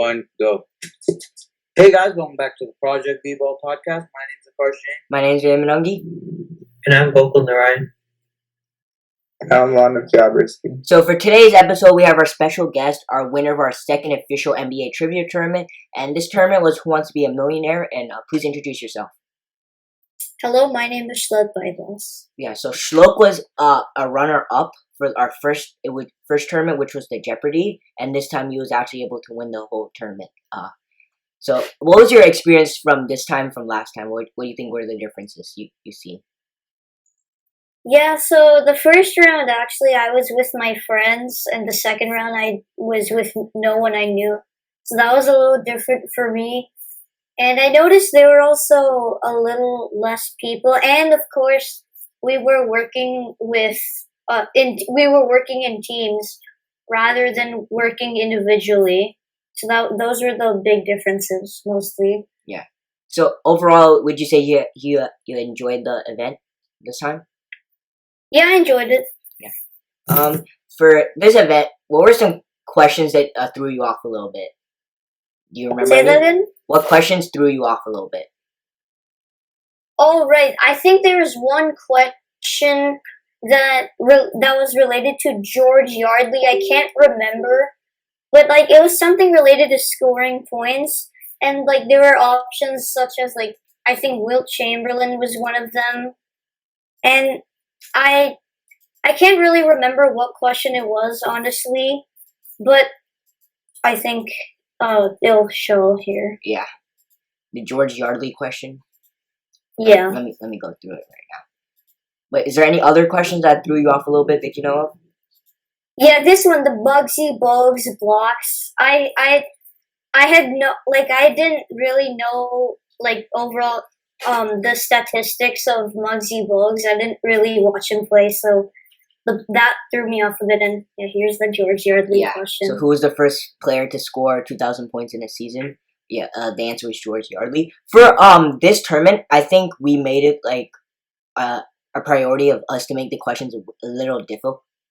1, go. Hey guys, welcome back to the ProjectBball podcast. My name is Akash Jain. My name is Raymond. And I'm Gokul Narayan. I'm Lana Jaberski. So for today's episode, we have our special guest, our winner of our second official NBA trivia tournament. And this tournament was Who Wants to Be a Millionaire? And please introduce yourself. Hello, my name is Shlok Bibles. Yeah, so Shlok was a runner-up for our first tournament, which was the Jeopardy. And this time he was actually able to win the whole tournament. So what was your experience from this time from last time? What do you think were the differences you see? Yeah, so the first round, actually, I was with my friends, and the second round, I was with no one I knew. So that was a little different for me. And I noticed there were also a little less people, and of course, we were working in teams rather than working individually. So those were the big differences, mostly. Yeah. So overall, would you say you enjoyed the event this time? Yeah, I enjoyed it. Yeah. For this event, what were some questions that threw you off a little bit? Do you remember? Say that again? What questions threw you off a little bit? Oh, right. I think there was one question that was related to George Yardley. I can't remember, but it was something related to scoring points, and there were options such as I think Wilt Chamberlain was one of them, and I can't really remember what question it was, honestly, but I think it'll show here. Yeah, the George Yardley question. Yeah. Let me go through it right now. But is there any other questions that threw you off a little bit that you know of? Yeah, this one, the Bugsy Bogues blocks. I had no I didn't really know overall the statistics of Muggsy Bogues. I didn't really watch him play, so that threw me off a bit. And here's the George Yardley question. So who was the first player to score 2,000 points in a season? Yeah, the answer was George Yardley. For this tournament, I think we made it a priority of us to make the questions a little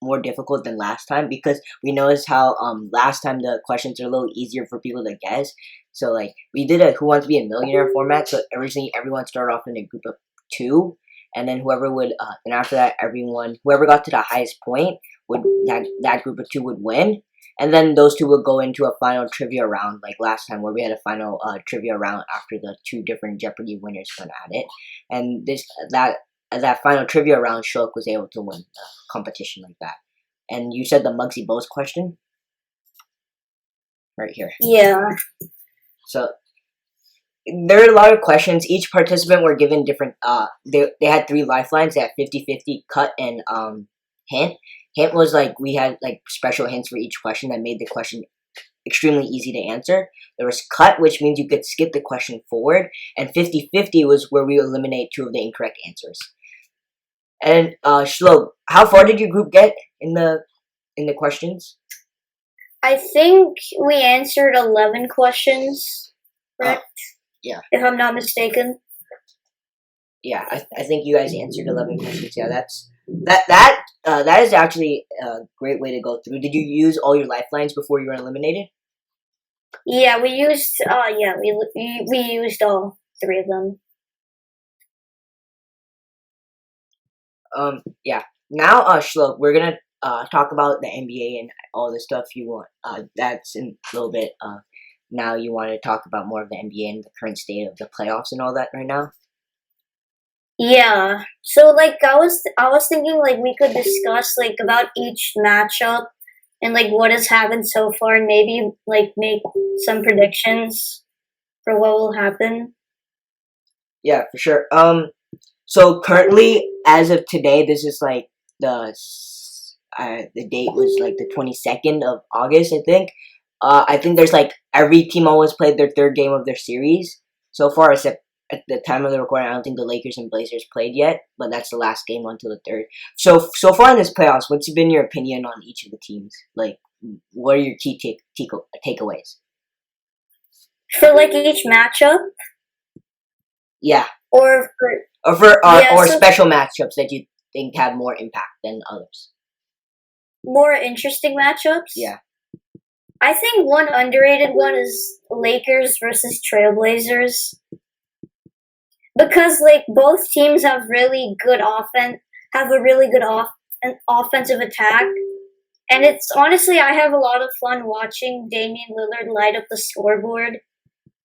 more difficult than last time, because we noticed how last time the questions are a little easier for people to guess. So we did a Who Wants to Be a Millionaire format. So originally everyone started off in a group of 2, and then whoever would and after that whoever got to the highest point would that group of 2 would win. And then those 2 would go into a final trivia round like last time, where we had a final trivia round after the 2 different Jeopardy winners went at it. And that final trivia round, Shulk was able to win the competition like that. And you said the Muggsy Bogues question? Right here. Yeah. So there are a lot of questions. Each participant were given different they had 3 lifelines. They had 50-50, cut, and hint. Hint was we had special hints for each question that made the question extremely easy to answer. There was cut, which means you could skip the question forward, and 50-50 was where we eliminate 2 of the incorrect answers. And Shlo, how far did your group get in the questions? I think we answered 11 questions, correct? Yeah. If I'm not mistaken. Yeah, I think you guys answered 11 questions. Yeah, that is actually a great way to go through. Did you use all your lifelines before you were eliminated? Yeah, we used we used all 3 of them. Yeah. Now, Shlo, we're gonna talk about the NBA and all the stuff you want. That's in a little bit. Now you want to talk about more of the NBA and the current state of the playoffs and all that right now. Yeah. So I was thinking we could discuss about each matchup and what has happened so far, and maybe make some predictions for what will happen. Yeah, for sure. So currently, as of today, this is the date was the 22nd of August, I think. I think there's every team always played their 3rd game of their series so far, except at the time of the recording, I don't think the Lakers and Blazers played yet, but that's the last game until the 3rd. So far in this playoffs, what's been your opinion on each of the teams? What are your key takeaways? For each matchup? Yeah. Or special matchups that you think have more impact than others. More interesting matchups? Yeah. I think one underrated one is Lakers versus Trailblazers because like both teams have really good offense, have a really good an offensive attack, and it's honestly I have a lot of fun watching Damian Lillard light up the scoreboard.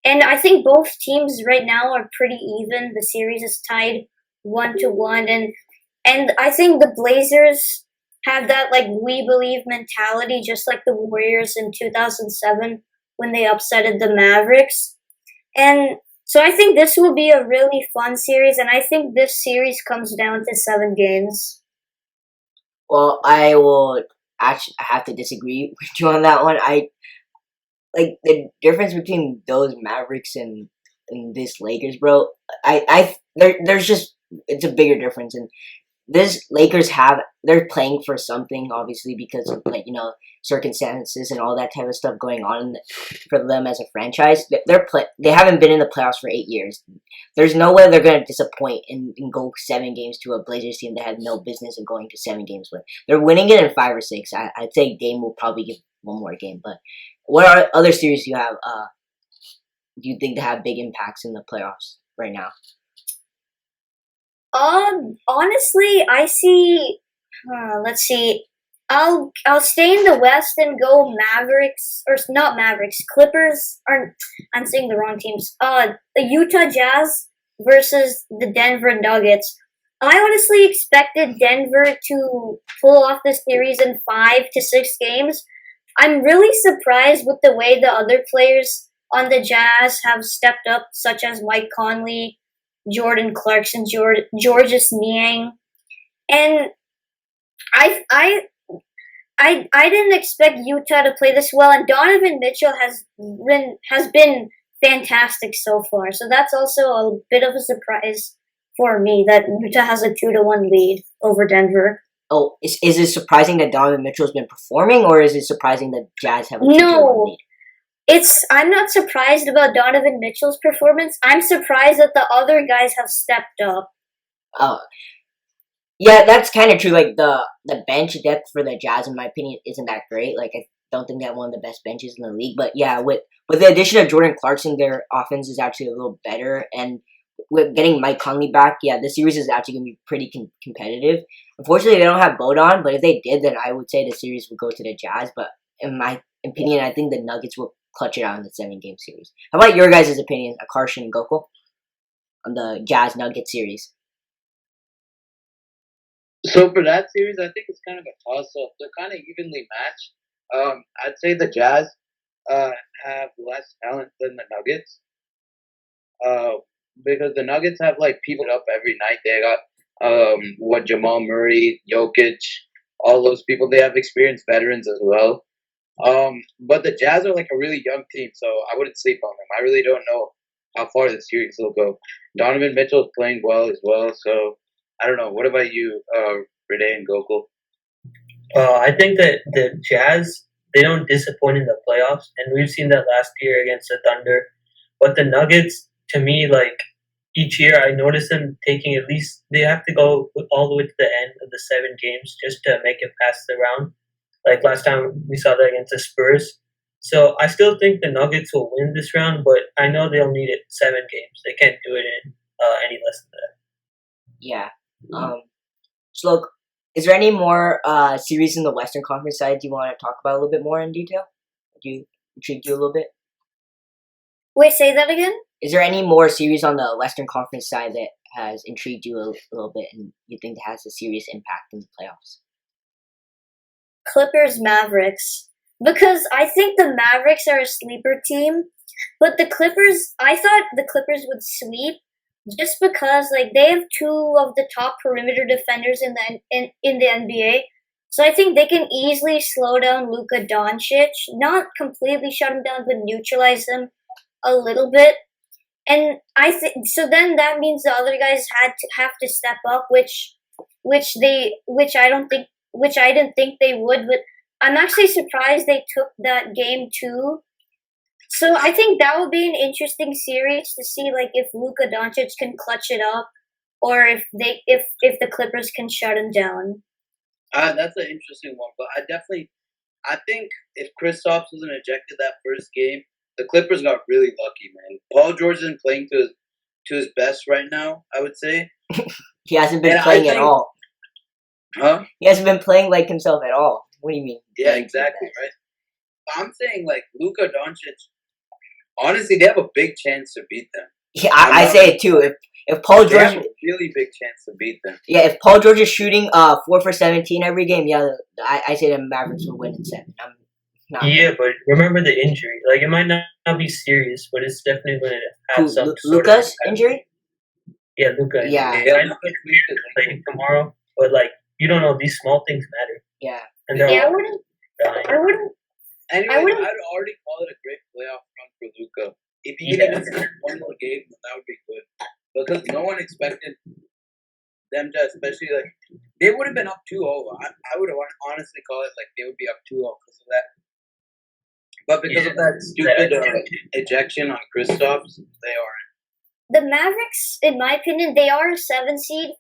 And I think both teams right now are pretty even. The series is tied 1-1, and I think the Blazers have that like we believe mentality, just like the Warriors in 2007 when they upsetted the Mavericks. And so I think this will be a really fun series, and I think this series comes down to 7 games. Well, I will actually have to disagree with you on that one. I like the difference between those Mavericks and this Lakers, bro. There's just it's a bigger difference, and this Lakers they're playing for something, obviously, because of like circumstances and all that type of stuff going on for them as a franchise. They haven't been in the playoffs for 8 years. There's no way they're gonna disappoint and go 7 games to a Blazers team that had no business of going to 7 games with. They're winning it in 5 or 6. I'd say Dame will probably give one more game, but what are other series you have? Do you think that have big impacts in the playoffs right now? Honestly, I see. Let's see. I'll stay in the West and go Mavericks or not Mavericks, Clippers. Or I'm saying the wrong teams. The Utah Jazz versus the Denver Nuggets. I honestly expected Denver to pull off this series in 5 to 6 games. I'm really surprised with the way the other players on the Jazz have stepped up, such as Mike Conley, Jordan Clarkson, Georges Niang, and I I I didn't expect Utah to play this well, and Donovan Mitchell has been fantastic so far. So that's also a bit of a surprise for me that Utah has a 2-1 lead over Denver. Oh, is it surprising that Donovan Mitchell's been performing, or is it surprising that Jazz have a 2-1 No, lead? I'm not surprised about Donovan Mitchell's performance. I'm surprised that the other guys have stepped up. Oh, yeah, that's kind of true. Like the bench depth for the Jazz, in my opinion, isn't that great. Like I don't think they have one of the best benches in the league. But yeah, with the addition of Jordan Clarkson, their offense is actually a little better. And with getting Mike Conley back, yeah, this series is actually gonna be pretty competitive. Unfortunately, they don't have Bodon, but if they did, then I would say the series would go to the Jazz. But in my opinion, I think the Nuggets will clutch it out in the 7-game series. How about your guys' opinion, Akarshan and Gokul, on the Jazz Nugget series? So for that series, I think it's kind of a toss-up. They're kind of evenly matched. I'd say the Jazz have less talent than the Nuggets. Because the Nuggets have like people up every night. They got Jamal Murray, Jokic, all those people. They have experienced veterans as well. But the Jazz are like a really young team, so I wouldn't sleep on them. I really don't know how far the series will go. Donovan Mitchell is playing well as well, so I don't know. What about you, Renee and Gokul? I think that the Jazz, they don't disappoint in the playoffs, and we've seen that last year against the Thunder. But the Nuggets, to me, like each year, I notice them taking at least they have to go all the way to the end of the 7 games just to make it past the round. Like last time we saw that against the Spurs. So I still think the Nuggets will win this round, but I know they'll need it 7 games. They can't do it in any less than that. Yeah. So look, is there any more series in the Western Conference side you want to talk about a little bit more in detail? Do you intrigue you a little bit? Wait, say that again? Is there any more series on the Western Conference side that has intrigued you a little bit and you think that has a serious impact in the playoffs? Clippers Mavericks. Because I think the Mavericks are a sleeper team, but I thought the Clippers would sweep just because like they have 2 of the top perimeter defenders in the NBA. So I think they can easily slow down Luka Doncic, not completely shut him down, but neutralize him a little bit. And I think so. Then that means the other guys have to step up, which I didn't think they would. But I'm actually surprised they took that game too. So I think that will be an interesting series to see, like if Luka Doncic can clutch it up, or if the Clippers can shut him down. That's an interesting one, but I definitely I think if Kristaps wasn't ejected that first game, the Clippers got really lucky, man. Paul George isn't playing to his best right now, I would say. He hasn't been And I playing at think, all. huh? He hasn't been playing like himself at all. What do you mean? Yeah, exactly, right. I'm saying like Luka Doncic. Honestly, they have a big chance to beat them. Yeah, I say it too. If Paul They have George, a really big chance to beat them. yeah, if Paul George is shooting 4 for 17 every game, yeah, I say the Mavericks will win in 7. I'm not. Yeah, but remember the injury. Like, it might not be serious, but it's definitely going to have Who, some sort Luka's of injury? Yeah, Luka. Yeah. I know he's playing tomorrow, but like, you don't know, these small things matter. Yeah. And they're Yeah, all dying. I wouldn't. Anyway, I wouldn't- I'd already call it a great playoff run for Luka. If he can even win one more game, that would be good. Because no one expected them to, especially like they would have been up 2-0. I would have honestly call it like they would be up 2-0 because of that. But because of that stupid ejection on Kristaps, they aren't. The Mavericks, in my opinion, they are a 7 seed,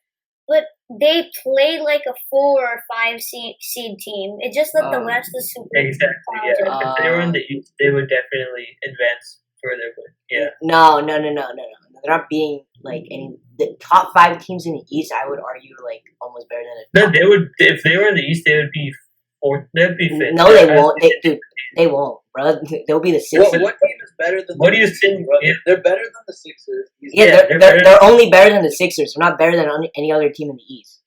but they play like a 4 or 5 seed team. It's just that the West is super Exactly, yeah. talented. If they were in the East, they would definitely advance further, but yeah. No. They're not being like any the top 5 teams in the East. I would argue like almost better than the No, top. they would, if they were in the East, they would be fourth, they'd be fifth. No, they won't. They won't, bro. They'll be the 6th. What team is better than? What do you think? Yeah. They're better than the Sixers. Yeah, they're they're only better than the Sixers. They're not better than any other team in the East.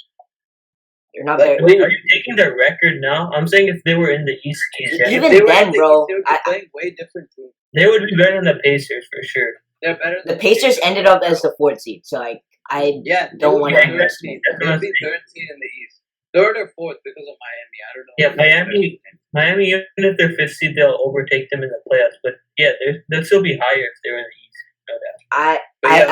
They're not better. Wait, are you taking their record now? I'm saying if they were in the East, Even If they were then, in the bro, East, they would be playing way different teams. they would be better than the Pacers for sure. They're better. The Pacers ended up as the 4th seed, so I Yeah, don't want wanna to underestimate They would be third seed in the East, third or fourth because of Miami. I don't know. Yeah, Miami, even if they're fifth seed, they'll overtake them in the playoffs. But yeah, they'll still be higher if they're in the East. No doubt.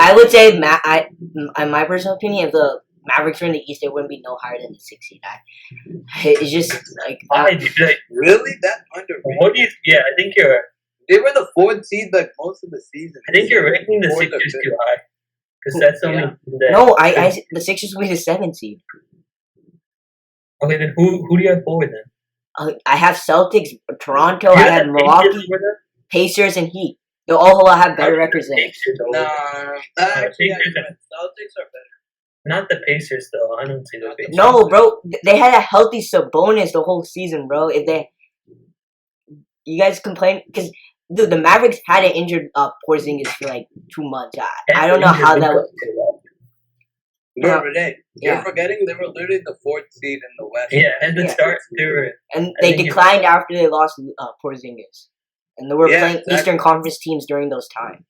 I would say in my personal opinion, if the Mavericks were in the East, they wouldn't be no higher than the 6th seed. It's just like Really? That underrated. What do you? Yeah, I think you're. They were the 4th seed like most of the season. I think you're ranking the Fourth or Sixers fifth. too high because that's only. Yeah. no. The Sixers will be the 7th seed. Okay, then who do you have forward then? I have Celtics, Toronto. You I have have the Milwaukee, Pacers over them? Pacers, and Heat. They'll all have better records than. Pacers over them. Actually, Pacers Celtics are better. Not the Pacers though. I don't see the Pacers. No, bro. They had a healthy Sabonis the whole season, bro. You guys complain because dude, the Mavericks had an injured Porzingis for like 2 months. I don't know how that was. No, Renee, Yeah. you're forgetting they were literally the 4th seed in the West. Yeah, at the Yeah. start they were. And I they think declined after they lost Porzingis, and they were Yeah, playing exactly. Eastern Conference teams during those times.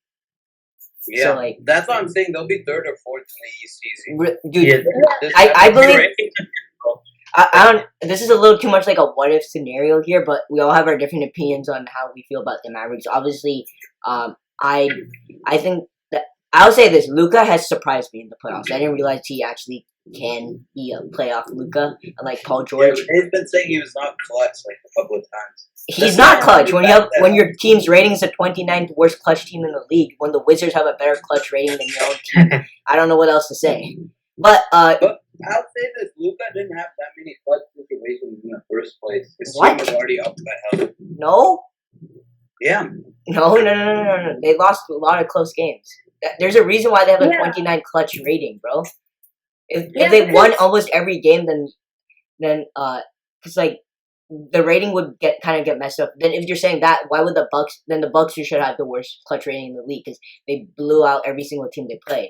Yeah, So like, that's what I'm saying. They'll be 3rd or 4th in the East easy. dude, Yeah, I your believe. rankings are- I don't. This is a little too much like a what if scenario here, but we all have our different opinions on how we feel about the Mavericks. Obviously, I think that I'll say this: Luka has surprised me in the playoffs. I didn't realize he actually can be a playoff Luka, unlike Paul George. Yeah, Renee's been saying he was not clutch like a couple of times. He's not clutch when your team's rating is the 29th worst clutch team in the league. When the Wizards have a better clutch rating than your own team, I don't know what else to say. But I'll say this: Luka didn't have that many clutch situations in the first place. His What? team was already up by hell. no. Yeah, No. They lost a lot of close games. There's a reason why they have a Yeah. 29 clutch rating, bro. If Yeah, they won because- almost every game, then cause like the rating would get messed up. Then if you're saying that, why would the Bucks? Then the Bucks should have the worst clutch rating in the league because they blew out every single team they played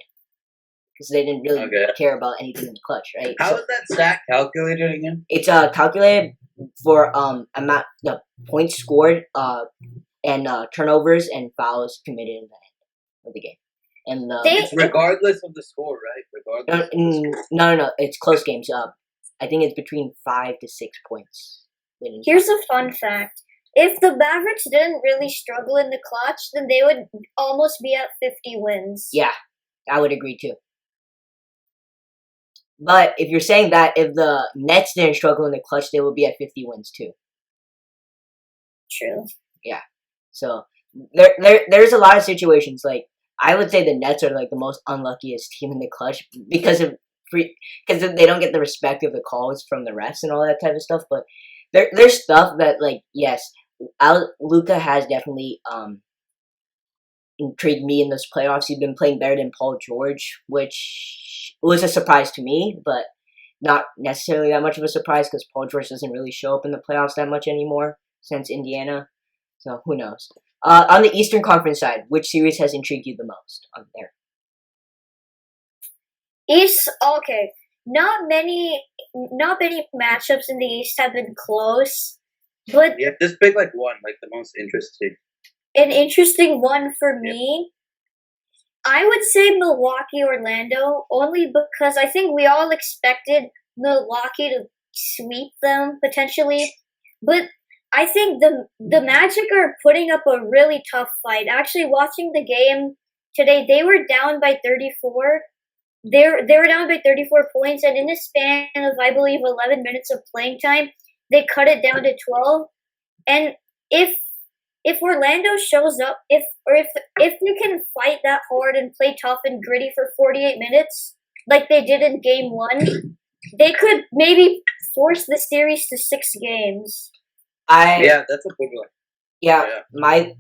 because they didn't really care about anything in the clutch, right? how is that stat calculated again? It's calculated for amount the points scored and turnovers and fouls committed in the end of the game. And It's regardless of the score, right? Regardless. Of the score. no, it's close games. I think it's between 5 to 6 points. Winning. Here's a fun fact. If the Mavericks didn't really struggle in the clutch, then they would almost be at 50 wins. Yeah, I would agree too. But if you're saying that if the Nets didn't struggle in the clutch, they would be at 50 wins too. True. So there's a lot of situations like I would say the Nets are like the most unluckiest team in the clutch because they don't get the respect of the calls from the refs and all that type of stuff. But there's stuff that like yes, Luca has definitely intrigued me in this playoffs. He's been playing better than Paul George, which was a surprise to me, but not necessarily that much of a surprise because Paul George doesn't really show up in the playoffs that much anymore since Indiana. So who knows? On the Eastern Conference side, which series has intrigued you the most on there? East, okay. Not many matchups in the East have been close, but Yeah, just pick like one, like the most interesting. an interesting one for me, I would say Milwaukee Orlando, only because I think we all expected Milwaukee to sweep them potentially, but I think the Magic are putting up a really tough fight. Actually, watching the game today, they were down by 34. They were down by 34 points, and in the span of I believe 11 minutes of playing time, they cut it down to 12. And if Orlando shows up, if they can fight that hard and play tough and gritty for 48 minutes, like they did in Game 1, they could maybe force the series to 6 games. Yeah, that's a good one. Yeah, Yeah.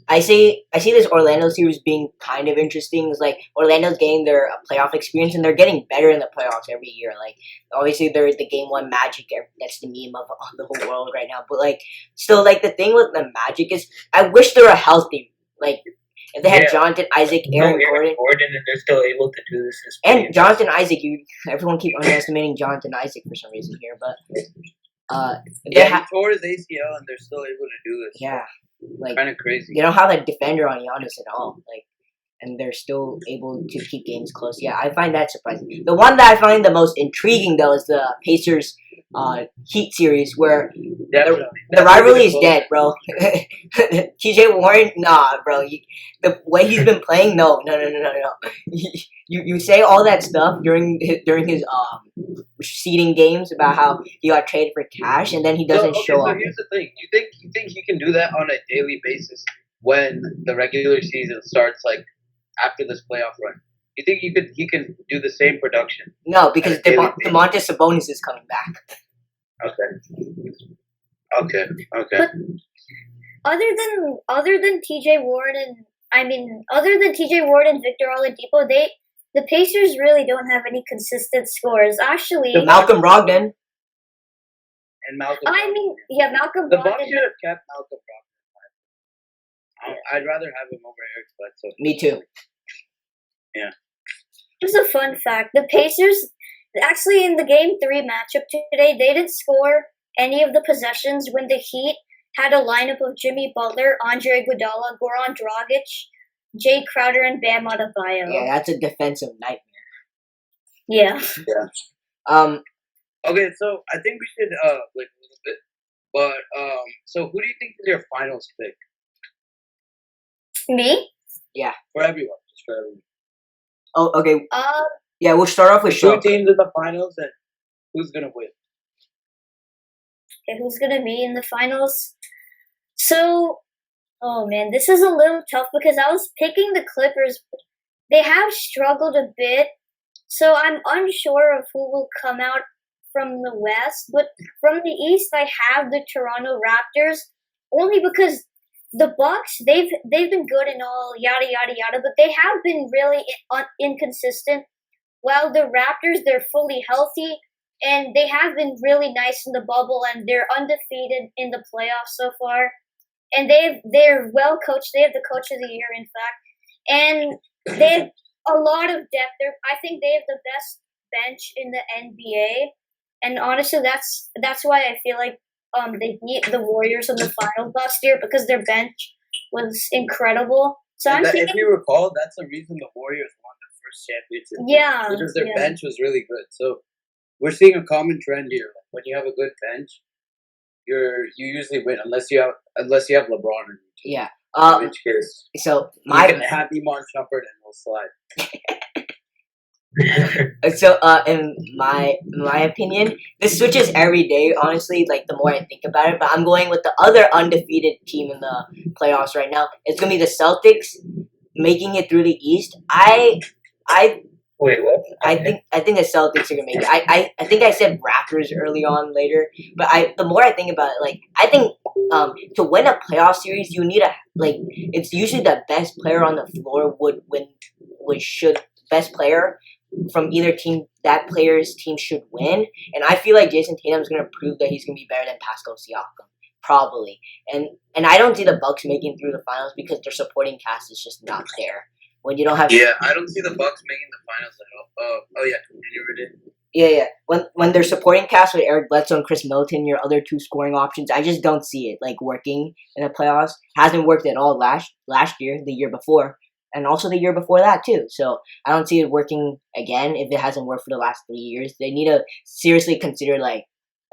I see this Orlando series being kind of interesting. It's like Orlando's getting their playoff experience and they're getting better in the playoffs every year. Like obviously they're the Game 1 Magic. That's the meme of the whole world right now. But like still, like the thing with the Magic is I wish they were healthy. Like if they had Jonathan Isaac, Aaron Gordon, and they're still able to do this. and Jonathan Isaac. Everyone keep underestimating Jonathan Isaac for some reason here, but He tore his ACL and they're still able to do this. Yeah. Like kind of crazy. They don't have a defender on Giannis at all. Like, and they're still able to keep games close. Yeah, I find that surprising. The one that I find the most intriguing though is the Pacers Heat series where the rivalry is dead, bro. TJ Warren, nah, bro. The way he's been playing, no. You say all that stuff during his seeding games about how he got traded for cash and then he doesn't show up. So here's the thing: you think he can do that on a daily basis when the regular season starts, like after this playoff run? You think he can do the same production? No, because Domantas Sabonis is coming back. Okay. But other than TJ Ward and Victor Oladipo, the Pacers really don't have any consistent scores. Actually, Malcolm Brogdon. And Malcolm. Malcolm. The Brogdon. Bucks should have kept Malcolm Brogdon. I'd rather have him over Eric Bledsoe. Me too. Yeah. Here's a fun fact: the Pacers, actually, in the Game 3 matchup today, they didn't score any of the possessions when the Heat had a lineup of Jimmy Butler, Andre Iguodala, Goran Dragic, Jay Crowder, and Bam Adebayo. Yeah, that's a defensive nightmare. Yeah. Okay, so I think we should like a little bit, but so who do you think is your finals pick? Me? Yeah. For everyone, just for everyone. Oh, okay. Yeah, we'll start off with 2 teams in the finals, and who's gonna win? Okay, who's gonna be in the finals? So, oh man, this is a little tough because I was picking the Clippers. They have struggled a bit, so I'm unsure of who will come out from the West. But from the East, I have the Toronto Raptors, only because the Bucks, they've been good and all, yada yada yada, but they have been really inconsistent. While the Raptors, they're fully healthy and they have been really nice in the bubble and they're undefeated in the playoffs so far. And they're well coached. They have the coach of the year, in fact, and they have a lot of depth. I think they have the best bench in the NBA, and honestly, that's why I feel like they beat the Warriors in the finals last year because their bench was incredible. So if you recall, that's the reason the Warriors won their first championship. Yeah, because their bench was really good. So we're seeing a common trend here. When you have a good bench, you usually win unless you have LeBron. Yeah. In which case, so you can have Iman Shumpert and we'll slide. So, in my opinion, this switches every day. Honestly, like the more I think about it, but I'm going with the other undefeated team in the playoffs right now. It's gonna be the Celtics making it through the East. Wait, what? I think the Celtics are gonna make it. I think I said Raptors early on later, but the more I think about it, like I think to win a playoff series, you need it's usually the best player on the floor should best player from either team, that player's team should win, and I feel like Jason Tatum's gonna prove that he's gonna be better than Pascal Siakam. Probably, and I don't see the Bucks making through the finals because their supporting cast is just not there. When you don't have I don't see the Bucks making the finals at all. Oh yeah, continue with it. Yeah. When their supporting cast with Eric Bledsoe and Chris Middleton, your other two scoring options, I just don't see it working in the playoffs. Hasn't worked at all last year, the year before, and also the year before that too. So I don't see it working again if it hasn't worked for the last 3 years. They need to seriously consider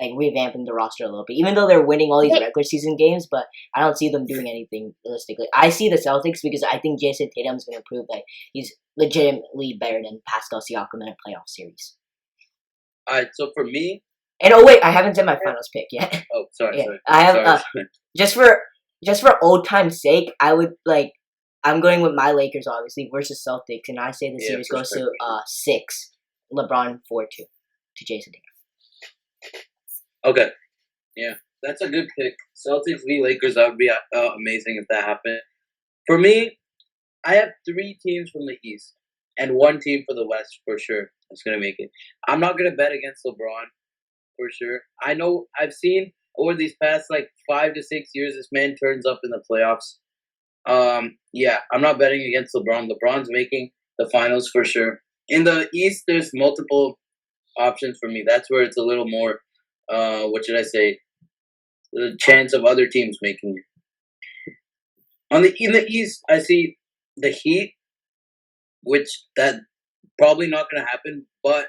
revamping the roster a little bit, even though they're winning all these regular season games. But I don't see them doing anything realistically. I see the Celtics because I think Jason Tatum's going to prove that he's legitimately better than Pascal Siakam in a playoff series. All right, so for me, and oh wait, I haven't said my finals pick yet. Oh, sorry. Yeah, I have just for old time's sake, I'm going with my Lakers obviously versus Celtics, and I say the series goes to 6, LeBron 4-2 to Jason Tatum. Okay, yeah, that's a good pick. Celtics v Lakers, that would be amazing if that happened. For me, I have 3 teams from the East and 1 team for the West for sure that's going to make it. I'm not going to bet against LeBron for sure. I know I've seen over these past 5 to 6 years, this man turns up in the playoffs. I'm not betting against LeBron. LeBron's making the finals for sure. In the East, there's multiple options for me. That's where it's a little more, what should I say, the chance of other teams making it. In the East, I see the Heat, which that probably not going to happen, but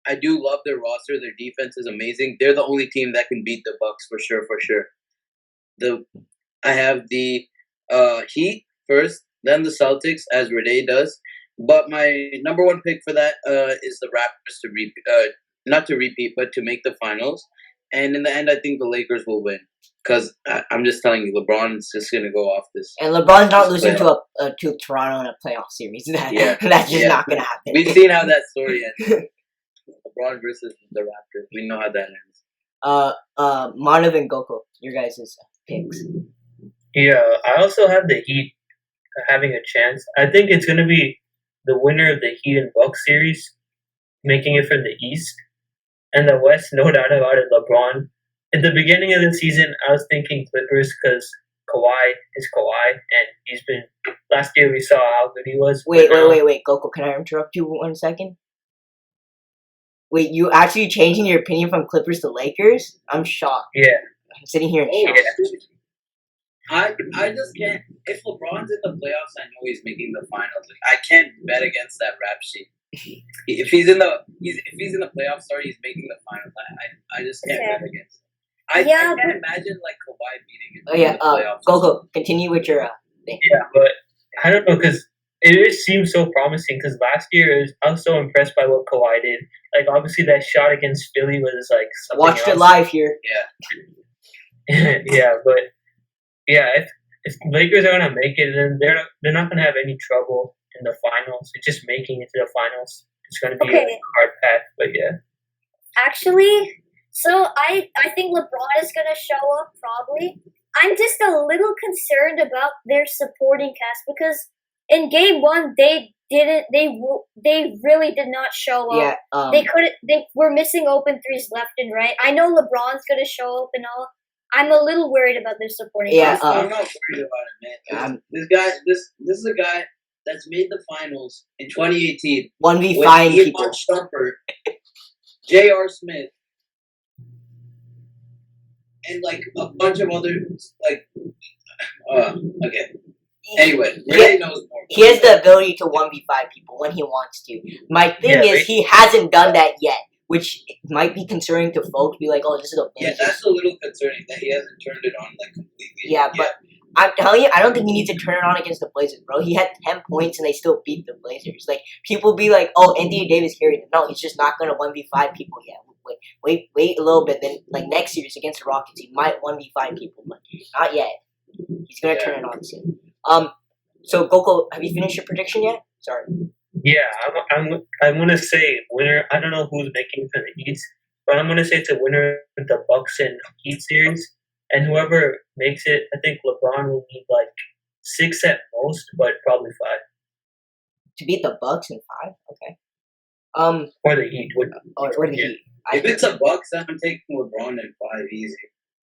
I do love their roster. Their defense is amazing. They're the only team that can beat the Bucks for sure. I have the Heat first, then the Celtics, as Renee does. But my number 1 pick for that is the Raptors to repeat, not to repeat, but to make the finals. And in the end, I think the Lakers will win. Because I'm just telling you, LeBron's just going to go off this. And LeBron's not losing to Toronto in a playoff series. That's just not going to happen. We've seen how that story ends. LeBron versus the Raptors. We know how that ends. Manav and Goko, your guys' picks. Yeah, I also have the Heat having a chance. I think it's going to be the winner of the Heat and Bucks series making it from the East. And the West, no doubt about it, LeBron. At the beginning of the season, I was thinking Clippers because Kawhi is Kawhi, and he's been. Last year we saw how good he was. Wait, Goko, can I interrupt you 1 second? Wait, you actually changing your opinion from Clippers to Lakers? I'm shocked. Yeah. I'm sitting here in shock. Yeah. I just can't. If LeBron's in the playoffs, I know he's making the finals. I can't bet against that rap sheet. If he's in the playoffs, he's making the finals. I just can't bet against him. I can't imagine Kawhi beating him. Oh yeah, Goko, continue with your thing. Yeah, but I don't know because it just seems so promising. Because last year I was so impressed by what Kawhi did. Obviously that shot against Philly was something watched else. it live here. Yeah. Yeah, but yeah, if Lakers are gonna make it, then they're not gonna have any trouble in the finals. It's just making it to the finals. It's gonna be a hard path, but yeah. Actually, so I think LeBron is gonna show up probably. I'm just a little concerned about their supporting cast because in Game 1 they really did not show up. Yeah, they were missing open threes left and right. I know LeBron's gonna show up and all. I'm a little worried about their supporting cast. I'm not worried about it, man. This is a guy that's made the finals in 2018. 1v5 people. Iman Shumpert, J.R. Smith, and a bunch of other okay. Anyway, Renee knows more. He has the ability to 1v5 people when he wants to. My thing is he hasn't done that yet, which might be concerning to folks. Be like, oh, this is a Blazers. Yeah, that's a little concerning that he hasn't turned it on completely. Yeah, but I'm telling you, I don't think he needs to turn it on against the Blazers, bro. He had 10 points and they still beat the Blazers. People be like, oh, Anthony Davis carried it. No, he's just not gonna 1v5 people yet. Wait a little bit. Then next series against the Rockets, he might 1v5 people, but not yet. He's gonna turn it on soon. So Goko, have you finished your prediction yet? Sorry. Yeah, I'm gonna say winner. I don't know who's making for the East, but I'm gonna say it's a winner of the Bucks and Heat series, and whoever makes it, I think LeBron will need like 6 at most, but probably 5 To beat the Bucks in 5? Okay. or the Heat would. Or the Yeah. Heat. If it's a Bucks, then I'm taking LeBron in 5 easy.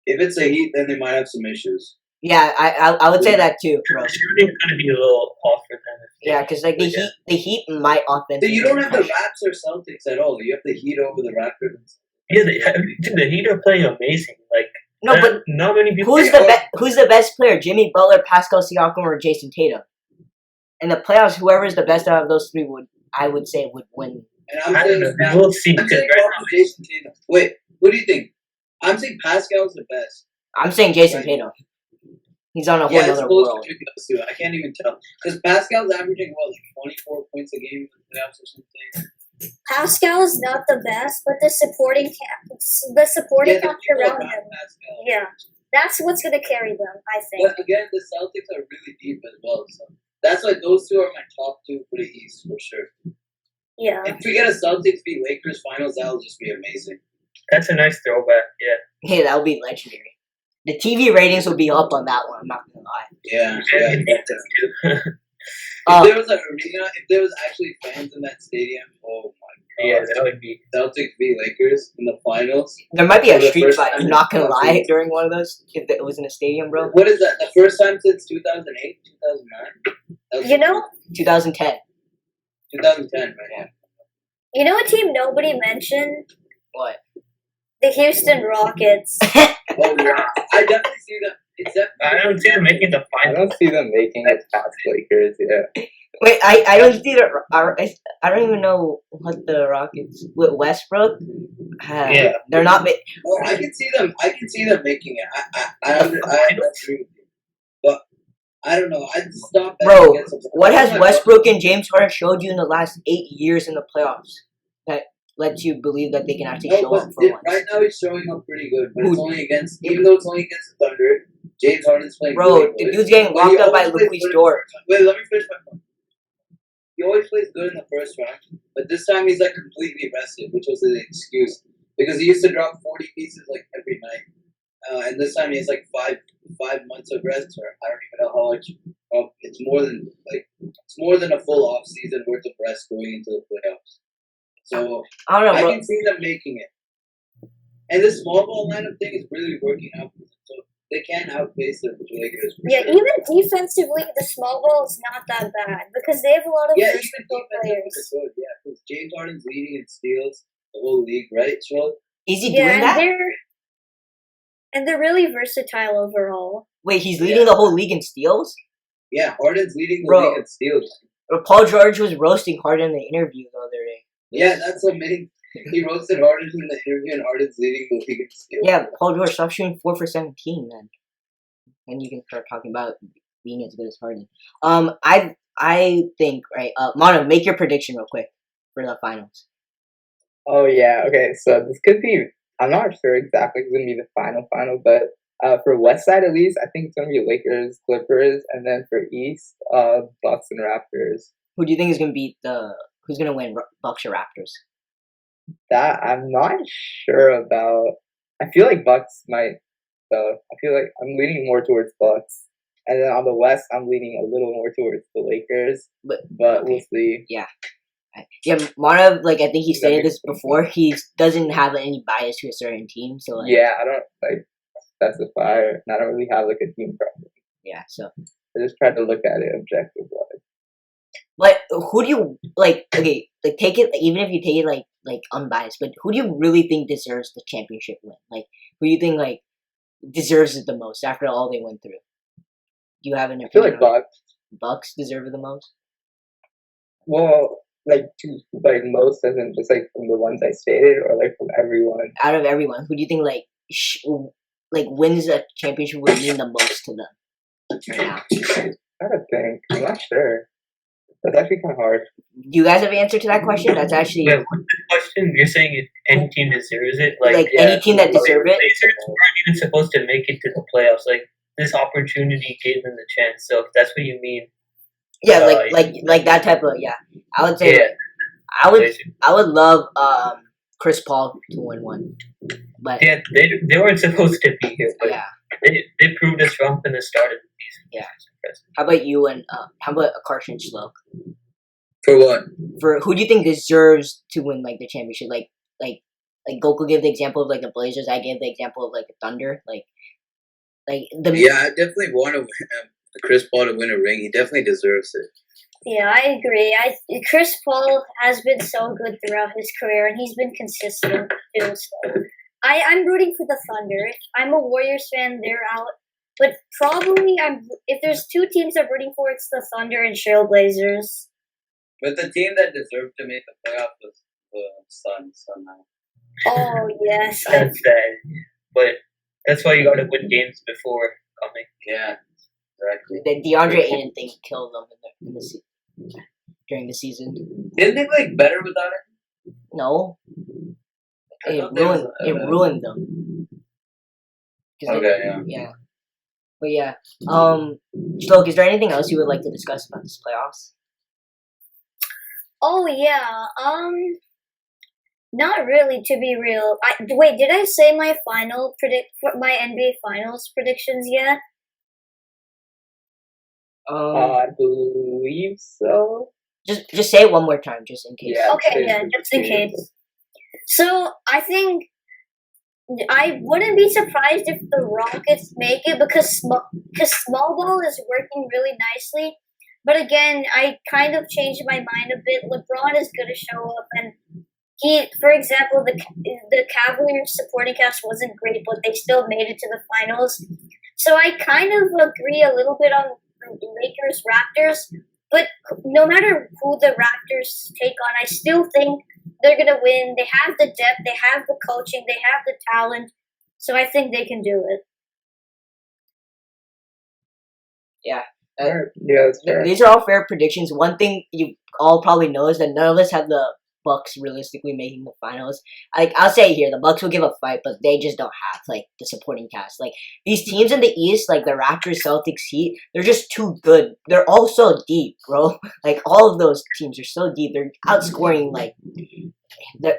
If it's a Heat, then they might have some issues. Yeah, I would say that too, bro. The shooting's gonna be a little off for them. Yeah, because like the Heat might So offensively. you don't have the Raps or Celtics at all. You have the Heat over the Raptors. Yeah, the Heat are playing amazing. Like No, but not many people. who's the best player? Jimmy Butler, Pascal Siakam, or Jason Tatum? In the playoffs, whoever is the best out of those three would win. And I'm I don't saying, know. We'll see. I'm Because saying right now, Jason Tatum. Wait, what do you think? I'm saying Pascal's the best. I'm saying Jason Right. Tatum. He's on a whole Yeah, it's other close world. between those two. I can't even tell. Because Pascal's averaging, what, like 24 points a game in the playoffs or something? Pascal is not the best, but the supporting cast around him. Pascal. Yeah, that's what's gonna carry them, I think. But again, the Celtics are really deep as well. So that's why those two are my top 2 for the East for sure. Yeah. If we get a Celtics v Lakers finals, that'll just be amazing. that's a nice throwback. Yeah. Hey, that would be legendary. The TV ratings would be up on that one. I'm not gonna lie. Yeah. Uh, If there was an arena, if there was actually fans in that stadium, oh my Yeah, god. that would be. Celtics v Lakers in the finals. There might be For a the street first fight. time I'm in not gonna lie. 2000. During one of those, if it was in a stadium, bro. What is that? The first time since 2008, 2009? You know, 2010. 2010, right? Yeah. you know a team nobody mentioned? What? The Houston Rockets. Oh yeah, I definitely see them. It's definitely. I don't see them making the I final. don't see them making it past Lakers. Yeah. Wait, I don't see the. I don't even know what the Rockets with Westbrook. Yeah. They're not. Oh, I can see them. I can see them making it. I agree with you, but I don't know. I just stopped. Bro, what has Westbrook and James Harden showed you in the last 8 years in the playoffs that lets you believe that they can actually No, show but up for once? right now he's showing up pretty good. But it's Who- only against, even though it's only against the Thunder, James Harden's playing. Bro, really the good. dude's getting But he locked up by always plays Louis good in the Dort. first round. Wait, let me finish my point. He always plays good in the first round, but this time he's like completely rested, which was an excuse because he used to drop 40 pieces like every night, and this time he has like five months of rest, or I don't even know how much. It's more than a full off season worth of rest going into the playoffs. So I don't know, I bro. can see them making it, and this small ball lineup thing is really working out for them. So they can outpace the Lakers. For Yeah, sure. even defensively, the small ball is not that bad because they have a lot of Yeah, even versatile defensively players. they're good. Yeah, because James Harden's leading in steals the whole league, right? So Is he Yeah, doing that? and they're really versatile overall. Wait, he's leading the whole league in steals? yeah, Harden's leading the Bro. league in steals. Paul George was roasting Harden in the interview the other day. Yeah, that's amazing. He roasted Harden in the interview, and Harden's leading the league in steals. Yeah, Paul George, stop shooting 4 for 17, man. And you can start talking about being as good as Harden. I think, right, Mono, make your prediction real quick for the finals. Oh yeah. Okay. So this could be. I'm not sure exactly who's gonna be the final, but for West Side at least, I think it's gonna be Lakers, Clippers, and then for East, Bucks and Raptors. Who do you think is going to beat who's going to win, Bucks or Raptors? That I'm not sure about. I feel like Bucks might. I feel like I'm leaning more towards Bucks, and then on the West, I'm leaning a little more towards the Lakers. But we'll see. Yeah, Mono, like, I think he That stated makes this before, he doesn't have any bias to a certain team, so, like, Yeah, I don't like specify. And I don't really have like a team preference. yeah, so. I just try to look at it objective wise. But who do you, like, okay, like, take it, even if you take it, like, unbiased, but who do you really think deserves the championship win? Like, who do you think, like, deserves it the most after all they went through? Do you have an I feel like opinion on it? Bucks. Bucks deserve it the most? Well, like most isn't just like from the ones I stated, or like from everyone. Out of everyone, who do you think, like, wins a championship would mean the most to them right now? I gotta think. I'm not sure. That's actually kind of hard. Do you guys have an answer to that question? That's actually, Wait, what's the question? You're saying if any team deserves it? like, yeah, any team that deserve it? Blazers weren't even supposed to make it to the playoffs. Like, this opportunity gave them the chance. So if that's what you mean, Yeah, like that type of I would say Yeah, I would love Chris Paul to win one, but yeah, they weren't supposed to be here, but yeah. they proved us wrong in the start of the season. Yeah. It's impressive. How about you and how about Carson Slow? For what? For who do you think deserves to win like the championship? Like Goku gave the example of like the Blazers. I gave the example of like the Thunder. Like the Yeah, I definitely want Chris Paul to win a ring. He definitely deserves it. Yeah, I agree. Chris Paul has been so good throughout his career, and he's been consistent too. So I'm rooting for the Thunder. I'm a Warriors fan. They're out, but probably if there's two teams I'm rooting for, it's the Thunder and Trailblazers. But the team that deserved to make the playoffs was the Suns somehow. Oh yes, That's sad, but that's why you got to win games before coming. Yeah, exactly. the DeAndre Ayton thing killed them during the season. Didn't they play better without it? No, I it thought they was, ruined them. 'Cause Okay, yeah. But yeah, Stoke, is there anything else you would like to discuss about this playoffs? Oh yeah. Not really, to be real. Wait, did I say my my NBA Finals predictions yet? I believe so. Just say it one more time, just in case. Yeah. Okay, yeah, just in case. So I think I wouldn't be surprised if the Rockets make it because small ball is working really nicely. But again, I kind of changed my mind a bit. LeBron is going to show up, and for example, the Cavaliers supporting cast wasn't great, but they still made it to the finals. So I kind of agree a little bit on the Lakers Raptors. But no matter who the Raptors take on, I still think they're gonna win. They have the depth, they have the coaching, they have the talent. So I think they can do it. Yeah. Yeah, that's fair. These are all fair predictions. One thing you all probably know is that none of us have the Bucks realistically making the finals. Like I'll say here, the Bucks will give a fight, but they just don't have like the supporting cast. Like these teams in the East, like the Raptors, Celtics, Heat, they're just too good. They're all so deep, bro. Like all of those teams are so deep. They're outscoring like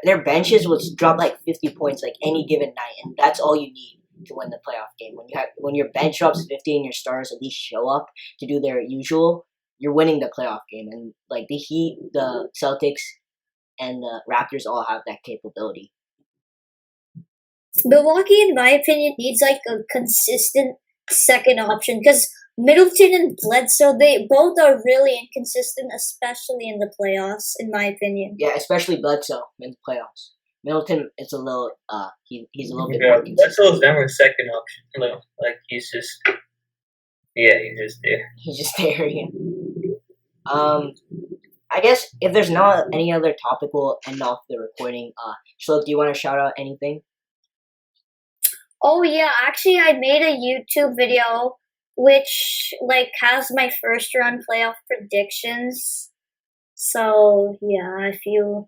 their benches will drop like 50 points like any given night, and that's all you need to win the playoff game. When your bench drops 50 and your stars at least show up to do their usual, you're winning the playoff game. And like the Heat, the Celtics, and the Raptors all have that capability. Milwaukee, in my opinion, needs like a consistent second option because Middleton and Bledsoe, they both are really inconsistent, especially in the playoffs, in my opinion. Yeah, especially Bledsoe in the playoffs. Middleton, it's a little he's a little bit Yeah, more consistent. Bledsoe's never a second option. No, like he's just there. He's just there. Yeah. I guess if there's not any other topic, we'll end off the recording. Shloke, do you want to shout out anything? Oh yeah, actually I made a YouTube video which like has my first round playoff predictions. So yeah, if you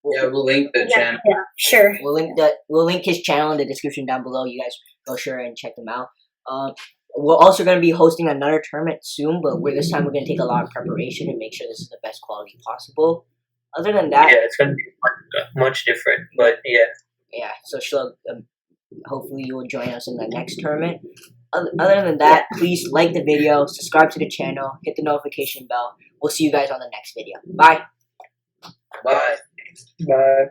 we'll link the channel. Yeah, sure. We'll link his channel in the description down below. You guys go sure and check them out. We're also going to be hosting another tournament soon, but this time we're going to take a lot of preparation and make sure this is the best quality possible. Other than that, Yeah, it's going to be much different, but yeah. Yeah. So Shloke, hopefully you will join us in the next tournament. Other than that, please like the video, subscribe to the channel, hit the notification bell. We'll see you guys on the next video. Bye. Bye. Bye.